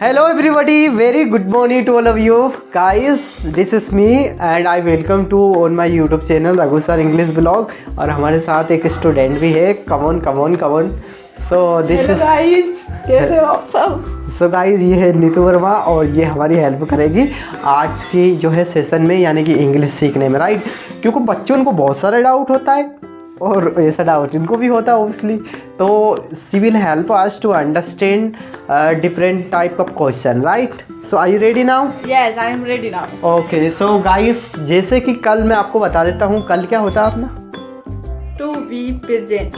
Hello everybody, very good morning to all of you guys. This is me and I welcome to on my YouTube channel Raghu sir English blog. और हमारे साथ एक student भी है। Come on. So this is guys, कैसे हो आप सब? सो गाइस, ये है नीतू वर्मा और ये हमारी हेल्प करेगी आज की जो है सेशन में, यानी कि इंग्लिश सीखने में, राइट। क्योंकि बच्चों को बहुत सारा डाउट होता है और ऐसा डाउट इनको भी होता है ऑब्वियसली। तो she will help us to understand different type of question, right. So are you ready now? Yes, I am ready now. Okay, so guys, जैसे कि कल मैं आपको बता देता हूँ, कल क्या होता है अपना टू बी प्रेजेंट।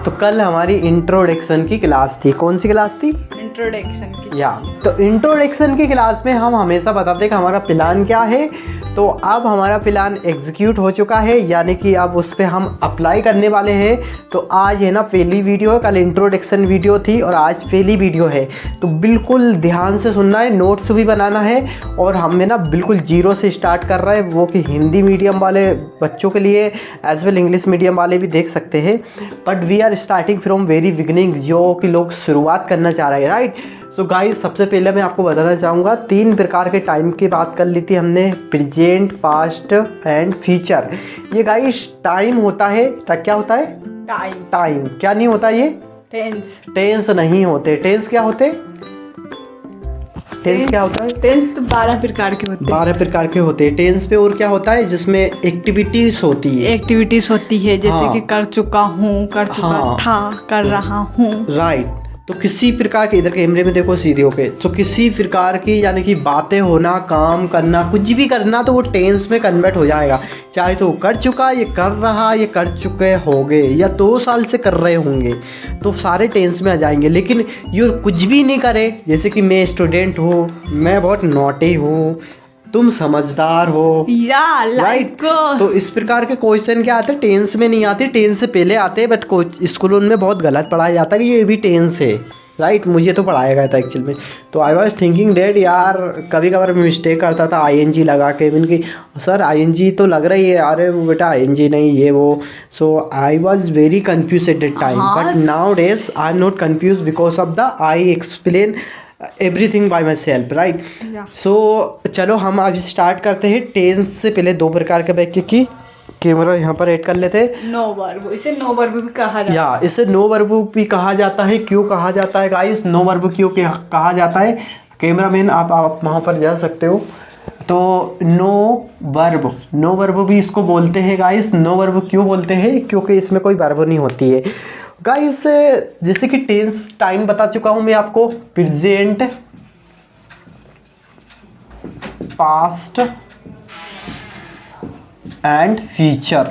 तो कल हमारी इंट्रोडक्शन की क्लास थी। कौन सी क्लास थी? इंट्रोडक्शन की। या तो इंट्रोडक्शन की क्लास में हम हमेशा बताते हैं कि हमारा प्लान क्या है। तो अब हमारा प्लान एग्जीक्यूट हो चुका है, यानी कि अब उस पर हम अप्लाई करने वाले हैं। तो आज है ना पहली वीडियो है, कल इंट्रोडक्शन वीडियो थी और आज पहली वीडियो है। तो बिल्कुल ध्यान से सुनना है, नोट्स भी बनाना है। और हमें ना बिल्कुल जीरो से स्टार्ट कर रहा है, वो कि हिंदी मीडियम वाले बच्चों के लिए एज वेल इंग्लिश मीडियम वाले भी देख सकते हैं। But we are starting from very beginning, जो कि लोग शुरुआत करना चाह रहे हैं, राइट। तो गाइस, सबसे पहले मैं आपको बताना चाहूँगा, 3 प्रकार के टाइम की बात कर ली थी हमने, प्रेजेंट, पास्ट एंड फ्यूचर। ये गाइस टाइम होता है, क्या होता है? टाइम क्या नहीं होता? ये टेंस नहीं होते। टेंस क्या होते? टेंस क्या होता है? टेंस तो 12 प्रकार के होते हैं। 12 प्रकार के होते हैं टेंस पे। और क्या होता है? जिसमें एक्टिविटीज होती है। एक्टिविटीज होती है, जैसे हाँ। कि कर चुका हूँ, कर चुका हाँ। था, कर रहा हूँ, राइट। तो किसी प्रकार के, इधर कैमरे में देखो सीधे होके, तो किसी प्रकार की यानी कि बातें होना, काम करना, कुछ भी करना, तो वो टेंस में कन्वर्ट हो जाएगा। चाहे तो कर चुका, ये कर रहा, ये कर चुके होंगे, या 2 साल से कर रहे होंगे, तो सारे टेंस में आ जाएंगे। लेकिन ये कुछ भी नहीं करे, जैसे कि मैं स्टूडेंट हूँ, मैं बहुत नॉटी हूँ, तुम समझदार हो, राइट। तो इस प्रकार के क्वेश्चन क्या आते हैं? टेंस में नहीं आते, टेंस से पहले आते हैं। बट स्कूलों में बहुत गलत पढ़ाया जाता है कि ये भी टेंस है, राइट। मुझे तो पढ़ाया गया था एक्चुअल में। तो आई वॉज थिंकिंग डेट, यार कभी कभार मैं मिस्टेक करता था ING लगा के। मैंने कि सर ING तो लग रही है, अरे वो बेटा ING नहीं, ये वो। So I was very confuse at that time, but nowadays I am not confuse because of the I explain everything by myself, right. So चलो हम अभी स्टार्ट करते हैं। टेंस से पहले 2 प्रकार के वाक्य की कैमरा यहाँ पर ऐड कर लेते हैं। नो वर्ब, इसे नो वर्ब भी कहा जाता है। या इसे नो वर्ब भी कहा जाता है। क्यों कहा जाता है गाइस? नो वर्ब क्यों कहा जाता है? कैमरामैन आप वहाँ पर जा सकते हो। तो नो वर्ब भी इसको बोलते हैं गाइस। नो वर्ब क्यों बोलते हैं? क्योंकि इसमें कोई वर्ब नहीं होती है गाइस। जैसे कि टेंस टाइम बता चुका हूं मैं आपको, present, past and future.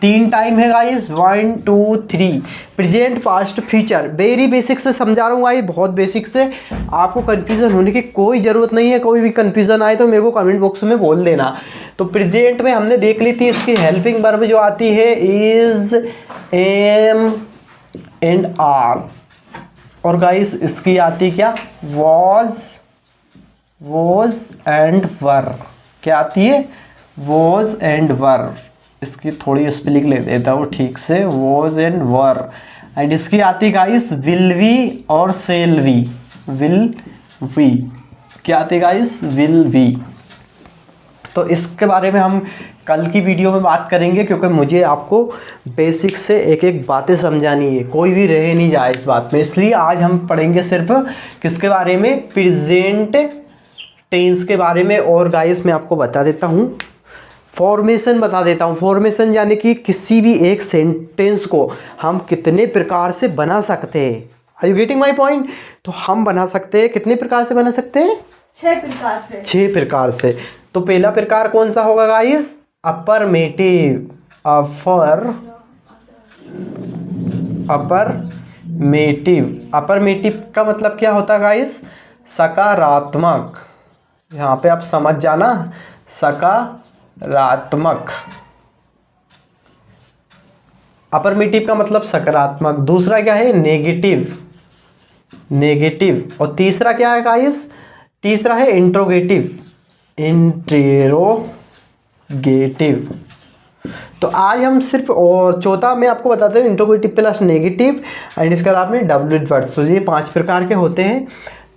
3 time है guys, 1 2 3। Present, past, future. Very basic से समझा रहा हूँ गाइस, बहुत बेसिक से। आपको कंफ्यूजन होने की कोई ज़रूरत नहीं है। कोई भी कंफ्यूजन आए तो मेरे को कमेंट बॉक्स में बोल देना। तो प्रेजेंट में हमने देख ली थी, इसकी हेल्पिंग वर्ब जो आती है इज, एम एंड आर। और गाइस इसकी आती क्या? वॉज एंड वर। क्या आती है? वॉज एंड वर। इसकी थोड़ी स्पेलिंग ले देता हूँ ठीक से, वॉज एंड वर। एंड इसकी आती गाइस विल वी और सेल वी। विल वी क्या आती गाइस? Will we. तो इसके बारे में हम कल की वीडियो में बात करेंगे, क्योंकि मुझे आपको बेसिक से एक एक बातें समझानी है, कोई भी रह नहीं जाए इस बात में। इसलिए आज हम पढ़ेंगे सिर्फ किसके बारे में? प्रेजेंट टेंस के बारे में। और गाइस मैं आपको बता देता हूँ, फॉर्मेशन बता देता हूँ। फॉर्मेशन यानी कि किसी भी एक सेंटेंस को हम कितने प्रकार से बना सकते हैं। Are you getting my point? तो हम बना सकते हैं, कितने प्रकार से बना सकते हैं? 6 प्रकार से। 6 प्रकार से। तो पहला प्रकार कौन सा होगा गाइस? अफर्मेटिव। अफर्मेटिव का मतलब क्या होता है गाइस? सकारात्मक। यहाँ पे आप समझ जाना, सकारात्मक। अफर्मेटिव का मतलब सकारात्मक। दूसरा क्या है? नेगेटिव। और तीसरा क्या है गाइस? तीसरा है इंट्रोगेटिव। तो आज हम सिर्फ और चौथा मैं आपको बताता हूँ इंट्रोगेटिव प्लस नेगेटिव एंड इसके बाद में डब्ल्यू वर्ड्स। तो ये 5 प्रकार के होते हैं।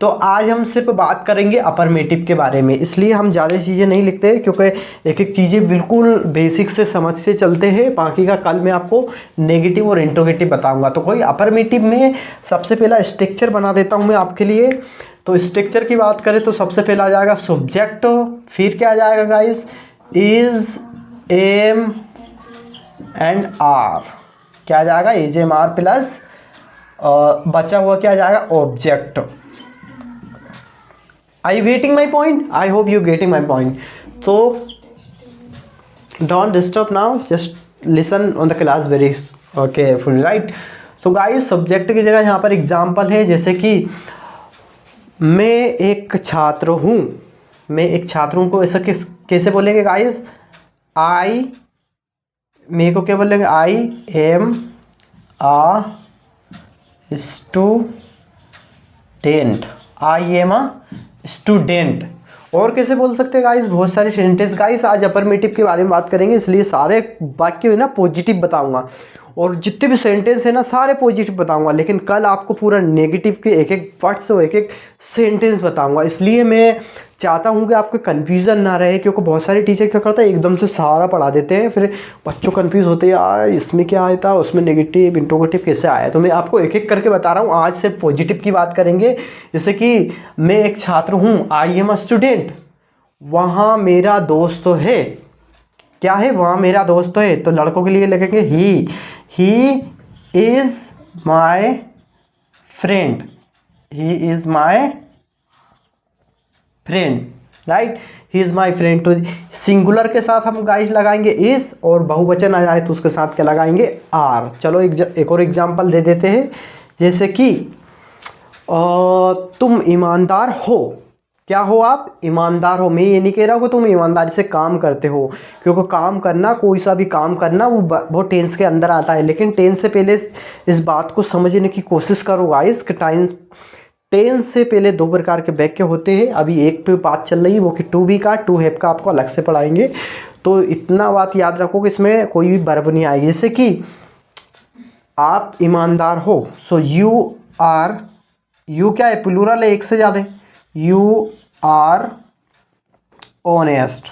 तो आज हम सिर्फ बात करेंगे अफर्मेटिव के बारे में, इसलिए हम ज़्यादा चीज़ें नहीं लिखते हैं क्योंकि एक एक चीज़ें बिल्कुल बेसिक से समझ से चलते हैं। बाकी का कल मैं आपको नेगेटिव और इंट्रोगेटिव बताऊंगा। तो कोई अफर्मेटिव में सबसे पहला स्ट्रक्चर बना देता हूं मैं आपके लिए। तो स्ट्रक्चर की बात करें तो सबसे पहला आ जाएगा सब्जेक्ट, फिर क्या आ जाएगा guys, is, am and are. क्या आ जाएगा, इज, एम, आर प्लस बचा हुआ क्या आ जाएगा, object. Are you getting my point? I hope you getting my point. So don't disturb now. Just listen on the class very carefully, right? So guys, subject की जगह यहाँ पर example है, जैसे कि मैं एक छात्र हूँ। मैं एक छात्र हूँ को ऐसा कैसे बोलेंगे गाइस, आई, मेरे को क्या बोलेंगे, I am a student, I am a student. और कैसे बोल सकते हैं गाइस, बहुत सारे सेंटेंस। गाइस आज अफर्मेटिव के बारे में बात करेंगे, इसलिए सारे वाक्य है ना पॉजिटिव बताऊंगा, और जितने भी सेंटेंस है ना सारे पॉजिटिव बताऊंगा। लेकिन कल आपको पूरा नेगेटिव के एक एक वर्ड्स और एक एक सेंटेंस बताऊंगा। इसलिए मैं चाहता हूं कि आपको कन्फ्यूज़न ना रहे, क्योंकि बहुत सारे टीचर क्या करते हैं एकदम से सारा पढ़ा देते हैं, फिर बच्चों कन्फ्यूज़ होते हैं यार इसमें क्या आया था, उसमें नेगेटिव इंट्रोगेटिव कैसे आया। तो मैं आपको एक एक करके बता रहा हूँ। आज सिर्फ पॉजिटिव की बात करेंगे, जैसे कि मैं एक छात्र हूँ, आई एम अ स्टूडेंट, वहाँ मेरा दोस्त तो है। क्या है, वहाँ मेरा दोस्त तो है। तो लड़कों के लिए लिखेंगे he is my friend, he is my friend, right, he is my friend. तो सिंगुलर के साथ हम गाइस लगाएंगे इस, और बहुवचन आ जाए तो उसके साथ क्या लगाएंगे, आर। चलो एक और एग्जांपल दे देते हैं, जैसे कि तुम ईमानदार हो। क्या हो आप, ईमानदार हो। मैं ये नहीं कह रहा हूँ कि तुम ईमानदारी से काम करते हो, क्योंकि काम करना, कोई सा भी काम करना वो टेंस के अंदर आता है। लेकिन टेंस से पहले इस बात को समझने की कोशिश करो गाइस कि टेंस से पहले 2 प्रकार के वाक्य होते हैं। अभी एक पे बात चल रही है वो कि टू बी का, टू हैव का आपको अलग से पढ़ाएंगे। तो इतना बात याद रखो कि इसमें कोई भी वर्ब नहीं आएगी। जैसे कि आप ईमानदार हो, सो यू आर, यू क्या है, प्लूरल है, एक से ज़्यादा। You are honest,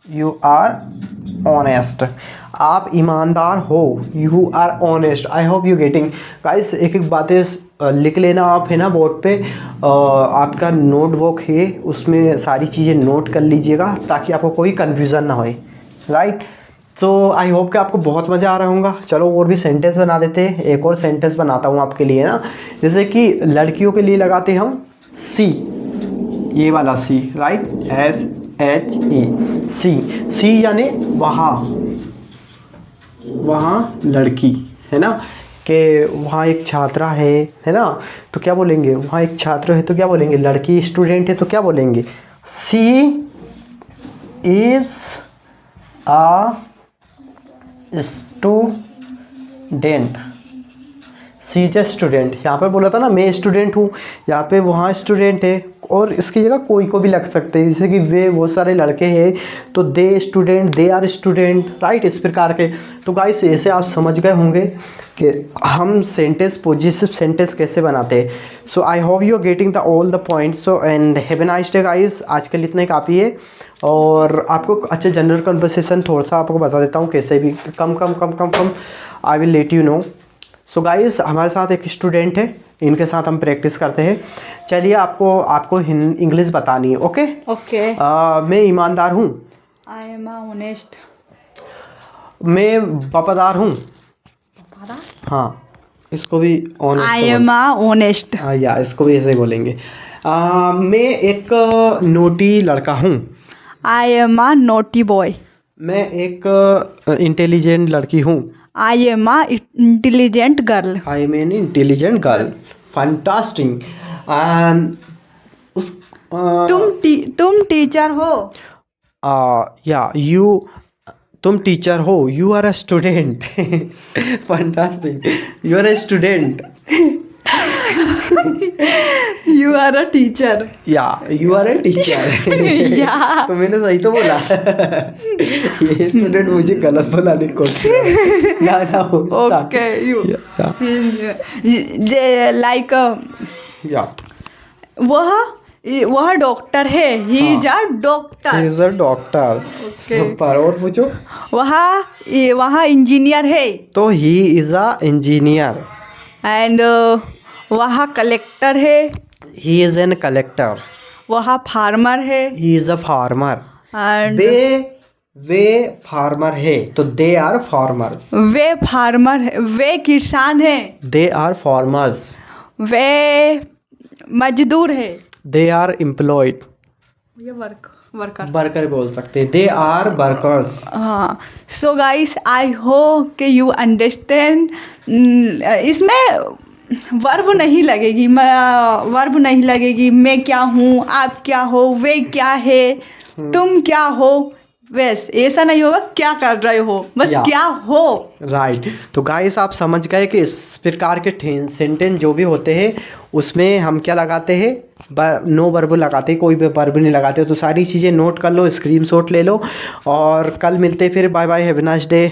you are honest, आप ईमानदार हो, you are honest. I hope you getting guys. एक एक बातें लिख लेना आप, है ना, बोर्ड पे। आपका नोटबुक है, उसमें सारी चीज़ें नोट कर लीजिएगा ताकि आपको कोई कन्फ्यूज़न ना होए, राइट। तो आई होप कि आपको बहुत मज़ा आ रहा होगा। चलो और भी सेंटेंस बना देते हैं। एक और सेंटेंस बनाता हूँ आपके लिए ना, जैसे कि लड़कियों के लिए लगाते हैं हम सी, ये वाला सी, राइट, SHE, सी यानी वहाँ लड़की, है ना, कि वहाँ एक छात्रा है ना, तो क्या बोलेंगे, वहाँ एक छात्र है तो क्या बोलेंगे, लड़की स्टूडेंट है तो क्या बोलेंगे, she is a student, she is a student. यहाँ पर बोला था ना मैं स्टूडेंट हूँ, यहाँ पे वहाँ स्टूडेंट है, और इसकी जगह कोई को भी लग सकते हैं, जैसे कि वे बहुत सारे लड़के हैं तो they student, they are student, right, इस प्रकार के। तो गाइस ऐसे आप समझ गए होंगे कि हम सेंटेंस पॉजिटिव सेंटेंस कैसे बनाते हैं। So I hope you are getting the all the points. So and have a nice day guys. आज के लिए इतना ही काफ़ी है, और आपको अच्छा जनरल कन्वर्सेशन थोड़ा सा आपको बता देता हूँ, कैसे भी कम I will let you know. So guys हमारे साथ एक स्टूडेंट है, इनके साथ हम प्रैक्टिस करते हैं। चलिए आपको इंग्लिश बतानी है, ओके ओके। मैं ईमानदार हूँ, आई एम ऑनेस्ट, मैं वफादार हूँ, हाँ इसको भी ऑनेस्ट, आई एम ऑनेस्ट, या इसको भी ऐसे ही बोलेंगे। मैं एक नोटी लड़का हूँ, आई एम नोटी बॉय, मैं एक इंटेलिजेंट लड़की हूँ, I am intelligent girl, I am an intelligent girl, fantastic. तुम टीचर हो, या तुम टीचर हो, you are a student, fantastic, you are a student, You are a teacher. या यू आर ए टीचर। या तो मैंने सही तो बोला। ये स्टूडेंट मुझे गलत बोलाने की कोशिश कर रहा है। ना Okay, you. Like या वह डॉक्टर है। He is a doctor. Is a doctor. Super. और पूछो। वह इंजीनियर है। तो he is a engineer. And वह कलेक्टर है। He is an collector. वह फार्मर है। He is a farmer. And वे फार्मर है, तो दे आर फार्मर्स। वे फार्मर है। वे किसान है। They are farmers. वे मजदूर है। They are employed. ये वर्कर। वर्कर बोल सकते, दे आर वर्कर्स। हाँ। सो गाइस आई होप कि यू अंडरस्टैंड। इसमें वर्ब नहीं लगेगी, वर्ब नहीं लगेगी। मैं क्या हूँ, आप क्या हो, वे क्या है, तुम क्या हो। बस ऐसा नहीं होगा क्या कर रहे हो, बस या। क्या हो। राइट। तो गाइस आप समझ गए कि इस प्रकार के सेंटेंस जो भी होते हैं उसमें हम क्या लगाते हैं, नो वर्ब लगाते हैं, कोई भी वर्ब नहीं लगाते। तो सारी चीज़ें नोट कर लो, स्क्रीनशॉट ले लो और कल मिलते हैं फिर। Bye bye, have a nice day.